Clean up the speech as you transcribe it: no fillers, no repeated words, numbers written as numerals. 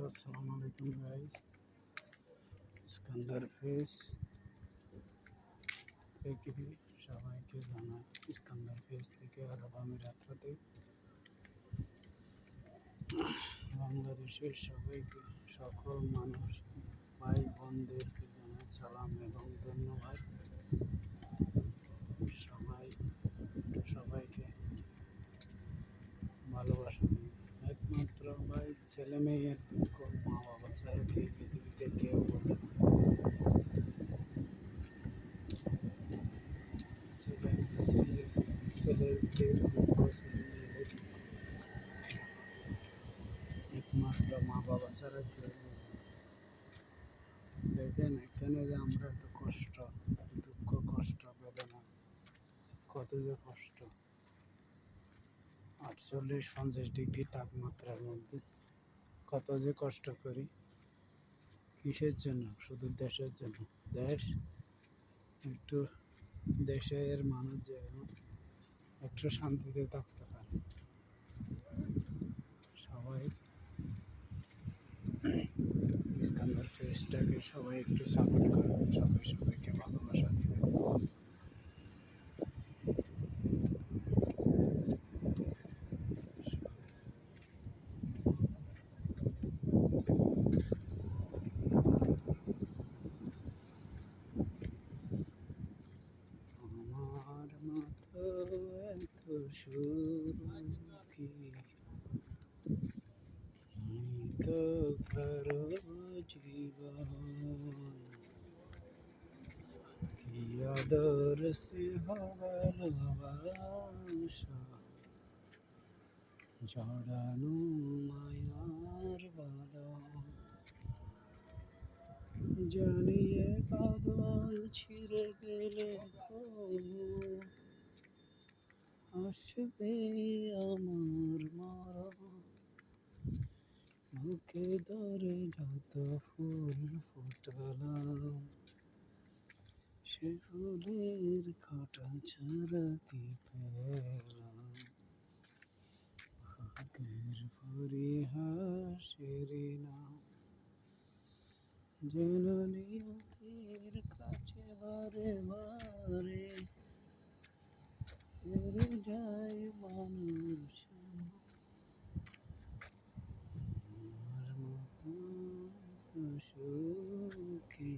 আসসালামু আলাইকুম guys. Iskandar face থেকে সবাইকে জানাই, ইস্কান্দার ফেস থেকে আরব আমিরাত হতে বাংলাদেশের সবাইকে, সকল মানুষ ভাই বোনদেরকে জানাই সালাম এবং ধন্যবাদ। সবাইকে ভালোবাসা দিই। একমাত্র ভাই ছেলে মেয়ের দুঃখ মা বাবা ছাড়া কেউ পৃথিবীতে কেউ বোঝে না। ছেলেদের দুঃখ, ছেলে মেয়েদের দুঃখ একমাত্র মা বাবা ছাড়া কেউ বোঝে না। দেখেন এখানে যে আমরা এত কষ্ট, দুঃখ, কষ্ট, বেদনা, কত যে কষ্ট, 48-50 ডিগ্রি তাপমাত্রার মধ্যে কত যে কষ্ট করি, কিসের জন্য? শুধু দেশের জন্য। একটু দেশের মানুষ যেন একটু শান্তিতে থাকতে পারে। সবাই ইস্কান্দার ফেসটাকে সবাই একটু সাপোর্ট করবেন, সবাইকে ভালোবাসা দিবেন। আমার মতো এত সুখী তো কারো জীবন, কি আদর স্নেহ ভালোবাসা, জড়ানো মায়ার বাঁধন, জানিয়ে বাদল ছিঁড়ে গেলে আসবে আমার মরণ, বুকে ধরে যত ফুল ফোটালাম, সে ফুলের কাঁটা ছাড়া কি পেলাম, ভাগ্যের পরিহাসের নাম যেন নিয়তির কাছে বারে বারে হেরে যায় মানুষ। আমার মতো এত সুখী